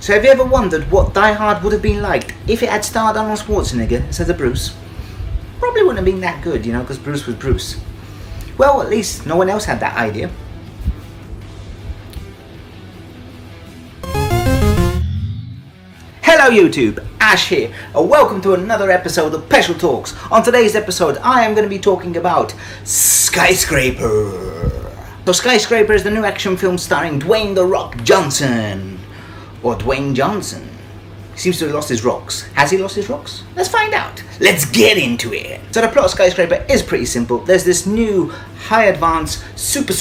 So have you ever wondered what Die Hard would have been like if it had starred Arnold Schwarzenegger instead of Bruce? Probably wouldn't have been that good, you know, because Bruce was Bruce. Well, at least no one else had that idea. Hello YouTube, Ash here, and welcome to another episode of Special Talks. On today's episode, I am going to be talking about Skyscraper. So Skyscraper is the new action film starring Dwayne "The Rock" Johnson. Or Dwayne Johnson. He seems to have lost his rocks. Has he lost his rocks? Let's find out. Let's get into it. So the plot of Skyscraper is pretty simple. There's this new, high advanced, super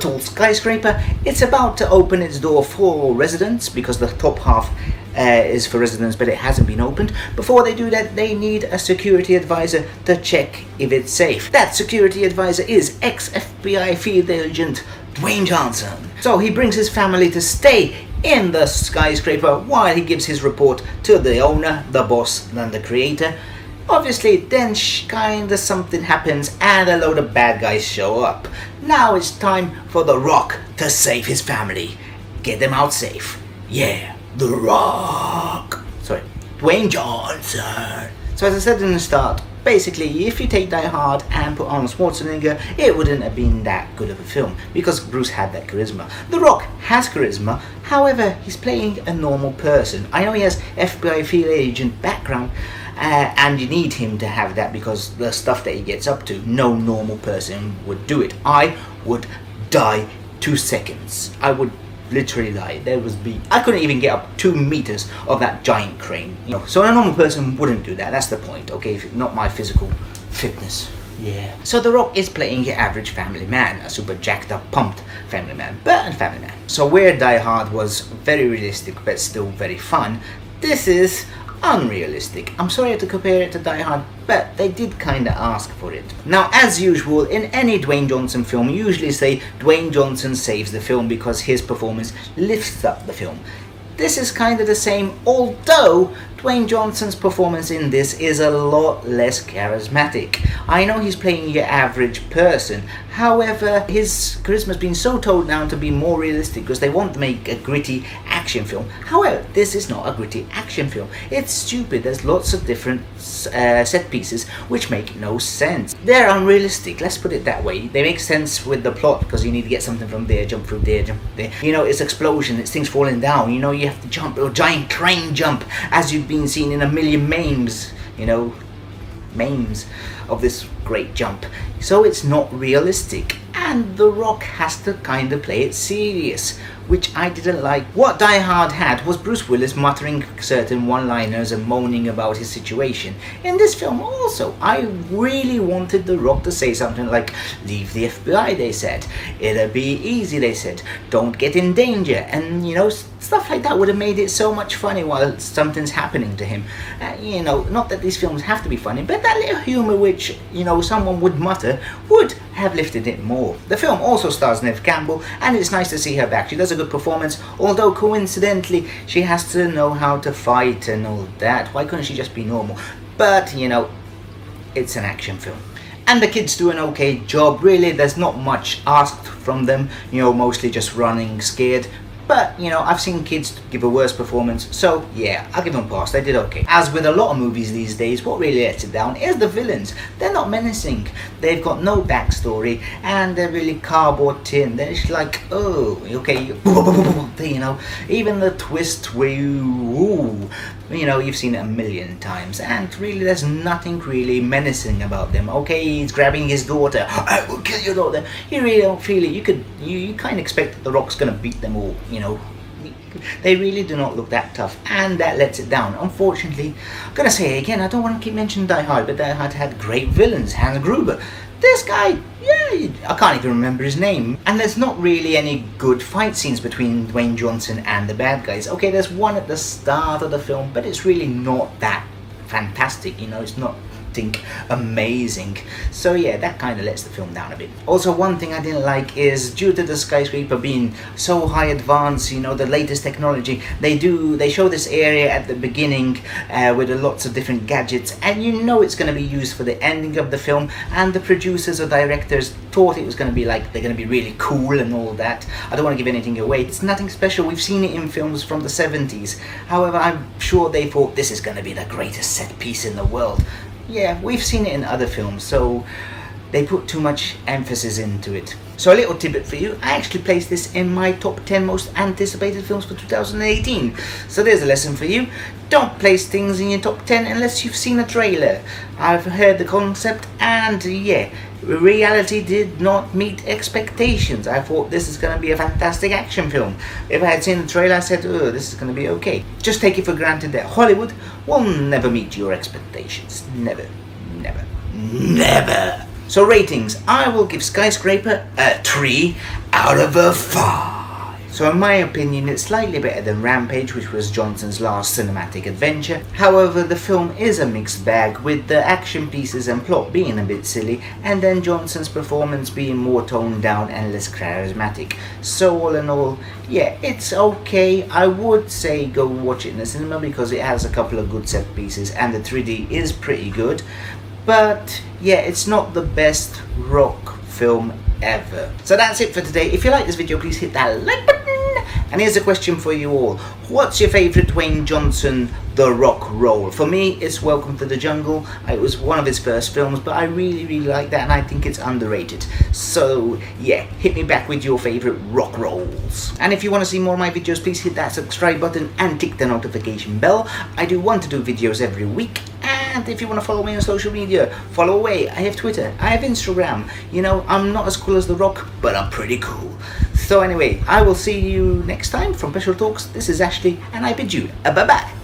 tall skyscraper. It's about to open its door for residents because the top half is for residents, but it hasn't been opened. Before they do that, they need a security advisor to check if it's safe. That security advisor is ex-FBI field agent Dwayne Johnson. So he brings his family to stay in the skyscraper while he gives his report to the owner, the boss, and the creator. Obviously, then kinda something happens and a load of bad guys show up. Now it's time for The Rock to save his family. Get them out safe. Yeah, The Rock. Sorry, Dwayne Johnson. So as I said in the start, basically, if you take Die Hard and put Arnold Schwarzenegger, it wouldn't have been that good of a film because Bruce had that charisma. The Rock has charisma, however, he's playing a normal person. I know he has FBI field agent background, and you need him to have that because the stuff that he gets up to, no normal person would do it. I would die 2 seconds. I would literally die. I couldn't even get up 2 meters of that giant crane. You know, so a normal person wouldn't do that. That's the point, okay? Not my physical fitness. Yeah. So The Rock is playing your average family man, a super jacked up, pumped family man, but a family man. So where Die Hard was very realistic but still very fun, this is unrealistic. I'm sorry to compare it to Die Hard, but they did kinda ask for it. Now, as usual, in any Dwayne Johnson film, you usually say Dwayne Johnson saves the film because his performance lifts up the film. This is kinda the same, although Dwayne Johnson's performance in this is a lot less charismatic. I know he's playing your average person, however, his charisma's been so toned down to be more realistic because they want to make a gritty action film. However, this is not a gritty action film. It's stupid. There's lots of different set pieces which make no sense. They're unrealistic, let's put it that way. They make sense with the plot because you need to get something from there, jump through there, jump there. You know, it's explosion, it's things falling down. You know, you have to jump, a giant crane jump, as you've been seen in a million memes, you know, memes of this great jump. So it's not realistic, and The Rock has to kind of play it serious, which I didn't like. What Die Hard had was Bruce Willis muttering certain one-liners and moaning about his situation. In this film also, I really wanted The Rock to say something like, leave the FBI, they said. It'll be easy, they said. Don't get in danger. And, you know, stuff like that would have made it so much funny while something's happening to him. You know, not that these films have to be funny, but that little humor which, you know, someone would mutter would have lifted it more. The film also stars Neve Campbell, and it's nice to see her back. She does a good performance, although coincidentally she has to know how to fight and all that. Why couldn't she just be normal? But, you know, it's an action film. And the kids do an okay job, really. There's not much asked from them, you know, mostly just running scared. But, you know, I've seen kids give a worse performance, so yeah, I'll give them a pass, they did okay. As with a lot of movies these days, what really lets it down is the villains. They're not menacing, they've got no backstory, and they're really cardboard tin. They're just like, oh, okay, you know, even the twist where you know, you've seen it a million times, and really there's nothing really menacing about them. Okay, he's grabbing his daughter, I will kill your daughter. You really don't feel it. You kind of expect that The Rock's gonna beat them all, you know. They really do not look that tough, and that lets it down. Unfortunately, I'm gonna say it again, I don't want to keep mentioning Die Hard, but Die Hard had great villains. Hans Gruber, this guy, yeah, I can't even remember his name. And there's not really any good fight scenes between Dwayne Johnson and the bad guys. Okay, there's one at the start of the film, but it's really not that fantastic, you know, it's not something amazing. So yeah, that kind of lets the film down a bit. Also, one thing I didn't like is due to the Skyscraper being so high advanced, you know, the latest technology, they show this area at the beginning with lots of different gadgets, and you know it's going to be used for the ending of the film, and the producers or directors thought it was going to be like they're going to be really cool and all that. I don't want to give anything away. It's nothing special. We've seen it in films from the 70s. However, I'm sure they thought this is going to be the greatest set piece in the world. Yeah, we've seen it in other films, so they put too much emphasis into it. So a little tidbit for you, I actually placed this in my top 10 most anticipated films for 2018. So there's a lesson for you. Don't place things in your top 10 unless you've seen a trailer. I've heard the concept, and yeah, reality did not meet expectations. I thought this is going to be a fantastic action film. If I had seen the trailer, I said, oh, this is going to be okay. Just take it for granted that Hollywood will never meet your expectations. Never, never, never. So ratings, I will give Skyscraper a 3 out of a 5. So in my opinion, it's slightly better than Rampage, which was Johnson's last cinematic adventure. However, the film is a mixed bag, with the action pieces and plot being a bit silly, and then Johnson's performance being more toned down and less charismatic. So all in all, yeah, it's okay. I would say go watch it in the cinema because it has a couple of good set pieces and the 3D is pretty good. But yeah, it's not the best rock film ever. So that's it for today. If you like this video, please hit that like button. And here's a question for you all. What's your favourite Dwayne Johnson The Rock role? For me, it's Welcome to the Jungle. It was one of his first films, but I really like that, and I think it's underrated. So yeah, hit me back with your favourite rock roles. And if you want to see more of my videos, please hit that subscribe button and tick the notification bell. I do want to do videos every week. And if you want to follow me on social media, follow away. I have Twitter, I have Instagram. You know, I'm not as cool as The Rock, but I'm pretty cool. So anyway, I will see you next time from Special Talks. This is Ashley, and I bid you a bye-bye.